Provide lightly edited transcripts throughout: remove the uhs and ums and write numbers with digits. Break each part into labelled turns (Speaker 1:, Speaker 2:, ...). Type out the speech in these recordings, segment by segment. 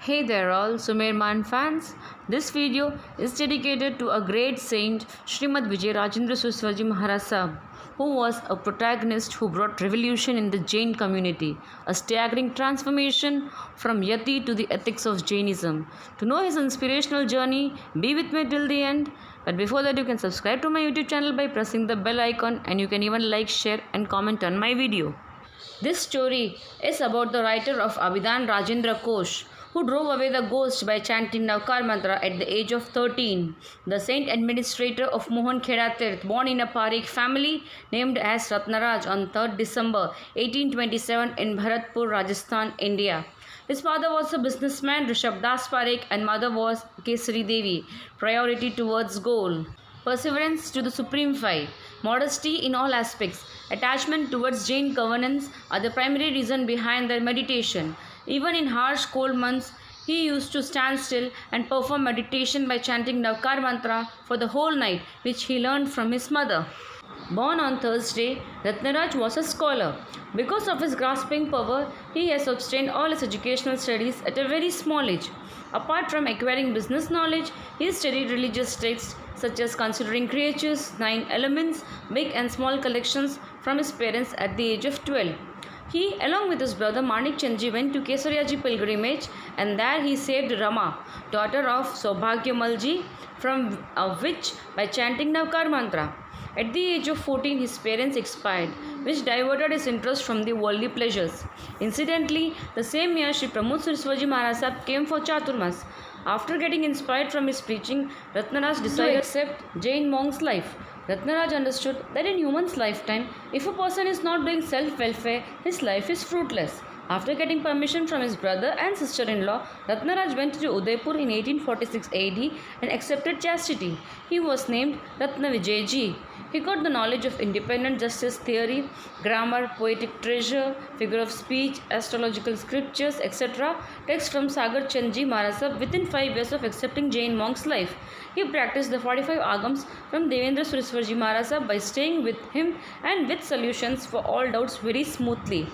Speaker 1: Hey there all Sumerman fans. This video is dedicated to a great saint Srimad Vijay Rajendra Suswaji Maharaj Sahib, who was a protagonist who brought revolution in the Jain community, a staggering transformation from Yati to the ethics of Jainism. To know his inspirational journey, be with me till the end. But before that, you can subscribe to my YouTube channel by pressing the bell icon, and you can even like, share and comment on my video. This story is about the writer of Abhidan Rajendra Kosh, who drove away the ghost by chanting Navkar mantra at the age of 13. The saint administrator of Mohan Kheda Tirth, born in a Parikh family named as Ratnaraj on 3rd December 1827 in Bharatpur, Rajasthan, India. His father was a businessman, Rishabh Das Parikh, and mother was Kesari Devi. Priority towards goal. Perseverance to the Supreme Five, modesty in all aspects, attachment towards Jain governance are the primary reason behind their meditation. Even in harsh cold months, he used to stand still and perform meditation by chanting Navkar mantra for the whole night, which he learned from his mother. Born on Thursday, Ratnaraj was a scholar. Because of his grasping power, he has sustained all his educational studies at a very small age. Apart from acquiring business knowledge, he studied religious texts such as Considering Creatures, 9 Elements, big and small collections from his parents at the age of 12. He, along with his brother Manik Chandji, went to Kesariyaji pilgrimage, and there he saved Rama, daughter of Saubhagyamalji, from a witch by chanting Navkar mantra. At the age of 14, his parents expired, which diverted his interest from the worldly pleasures. Incidentally, the same year Sri Pramod Saraswati Maharaj Sahib came for Chaturmas. After getting inspired from his preaching, Ratnaraj decided to accept Jain monk's life. Ratnaraj understood that in human's lifetime, if a person is not doing self-welfare, his life is fruitless. After getting permission from his brother and sister-in-law, Ratnaraj went to Udaipur in 1846 AD and accepted chastity. He was named Ratna Vijayji. He got the knowledge of independent justice theory, grammar, poetic treasure, figure of speech, astrological scriptures, etc. Texts from Sagar Chandji Maharaj Sahib within 5 years of accepting Jain monk's life. He practiced the 45 agams from Devendra Suraswarji Maharaj Sahib by staying with him and with solutions for all doubts very smoothly.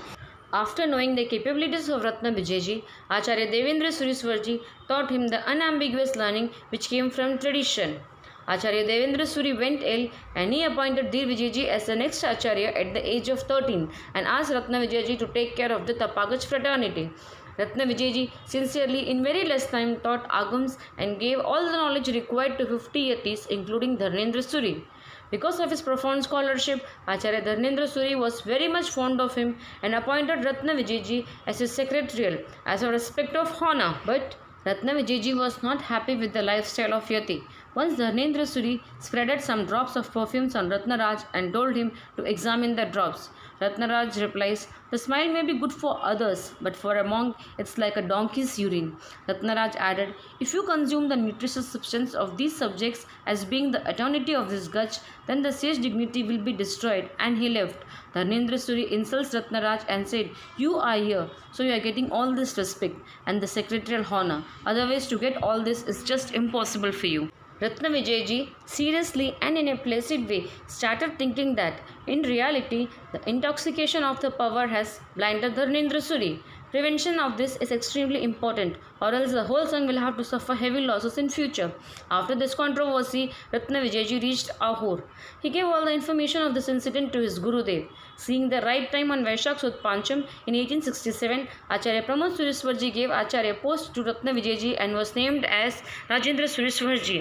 Speaker 1: After knowing the capabilities of Ratna Vijayji, Acharya Devendra Suraswarji taught him the unambiguous learning which came from tradition. Acharya Devendra Suri went ill, and he appointed Dhir Vijayji as the next Acharya at the age of 13 and asked Ratna Vijayji to take care of the Tapagach fraternity. Ratna Vijayji sincerely in very less time taught agams and gave all the knowledge required to 50 yatis including Dharnendra Suri. Because of his profound scholarship, Acharya Dharnendra Suri was very much fond of him and appointed Ratna Vijayji as his secretarial as a respect of honor. But Ratna Vijayji was not happy with the lifestyle of Yati. Once Dharnendra Suri spreaded some drops of perfumes on Ratnaraj and told him to examine the drops. Ratnaraj replies, "The smile may be good for others, but for a monk, it's like a donkey's urine." Ratnaraj added, "If you consume the nutritious substance of these subjects as being the eternity of this gach, then the sage dignity will be destroyed." And he left. Dharnendra Suri insults Ratnaraj and said, "You are here, so you are getting all this respect and the secretarial honor. Otherwise, to get all this is just impossible for you." Ratna Vijayji, seriously and in a placid way, started thinking that, in reality, the intoxication of the power has blinded Dharnendra Suri. Prevention of this is extremely important, or else the whole Sangh will have to suffer heavy losses in future. After this controversy, Ratna Vijayji reached Ahur. He gave all the information of this incident to his Gurudev. Seeing the right time on Vaishak Sud Pancham in 1867, Acharya Pramod Suraswarji gave Acharya post to Ratna Vijayji and was named as Rajendra Suraswarji.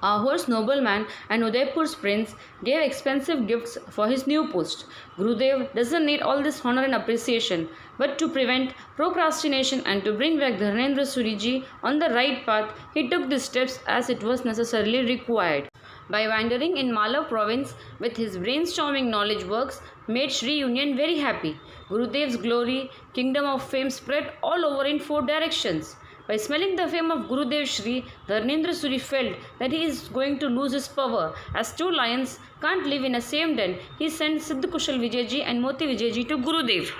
Speaker 1: Ahur's nobleman and Udaipur's prince gave expensive gifts for his new post. Gurudev doesn't need all this honor and appreciation, but to prevent procrastination and to bring back Dharnendra Suriji on the right path, he took these steps as it was necessarily required. By wandering in Malav province with his brainstorming knowledge works, made Sri Union very happy. Gurudev's glory, kingdom of fame spread all over in 4 directions. By smelling the fame of Gurudev Shri, Dharnendra Suri felt that he is going to lose his power. As 2 lions can't live in a same den, he sent Siddhakushal Vijayji and Moti Vijayji to Gurudev.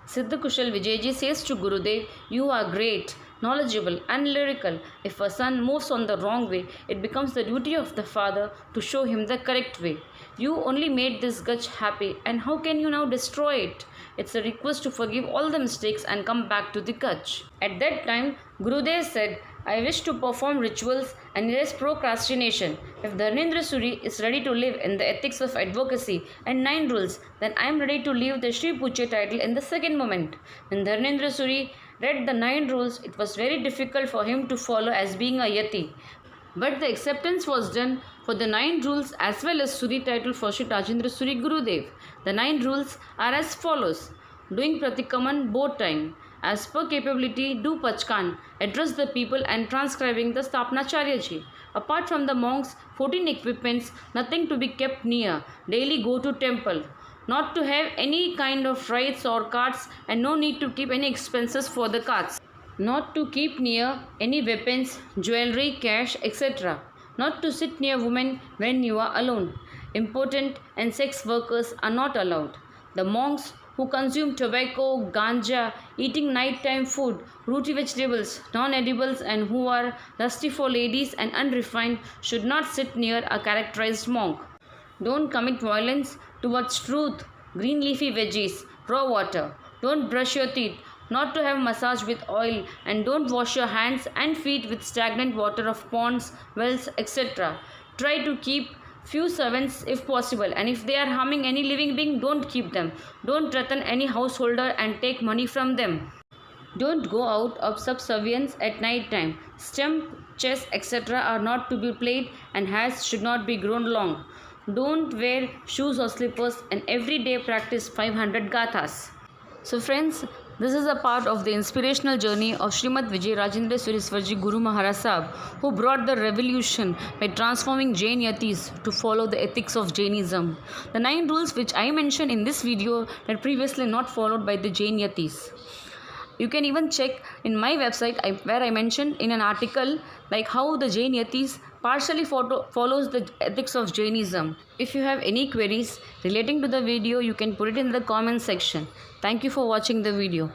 Speaker 1: Siddhakushal Vijayji says to Gurudev, "You are great, knowledgeable and lyrical. If a son moves on the wrong way, it becomes the duty of the father to show him the correct way. You only made this Gach happy, and how can you now destroy it? It's a request to forgive all the mistakes and come back to the Gach. At that time, Gurudev said, I wish to perform rituals and erase procrastination. If Dharmendra Suri is ready to live in the ethics of advocacy and 9 rules, then I am ready to leave the Shri Puche title in the second moment. When Dharmendra Suri read the 9 rules, it was very difficult for him to follow as being a yati. But the acceptance was done for the 9 rules as well as Suri title for Shri Rajendra Suri Gurudev. The 9 rules are as follows. Doing Pratikaman both time. As per capability, do Pachkan, address the people and transcribing the Stapnacharya. Apart from the monks, 14 equipments, nothing to be kept near. Daily go to temple. Not to have any kind of rides or carts and no need to keep any expenses for the carts. Not to keep near any weapons, jewelry, cash, etc. Not to sit near women when you are alone. Impotent and sex workers are not allowed. The monks who consume tobacco, ganja, eating nighttime food, rooty vegetables, non-edibles and who are lusty for ladies and unrefined should not sit near a characterized monk. Don't commit violence towards truth, green leafy veggies, raw water. Don't brush your teeth, not to have massage with oil, and don't wash your hands and feet with stagnant water of ponds, wells, etc. Try to keep few servants if possible, and if they are harming any living being, don't keep them. Don't threaten any householder and take money from them. Don't go out of subservience at night time. Stump, chess, etc. are not to be played and hairs should not be grown long. Don't wear shoes or slippers and every day practice 500 gathas. So friends, this is a part of the inspirational journey of Srimad Vijay Rajendra Suri Guru Maharaj Sahib, who brought the revolution by transforming Jain Yatis to follow the ethics of Jainism. The 9 rules which I mentioned in this video were previously not followed by the Jain Yatis. You can even check in my website where I mentioned in an article like how the Jain Yatis partially follows the ethics of Jainism. If you have any queries relating to the video, you can put it in the comment section. Thank you for watching the video.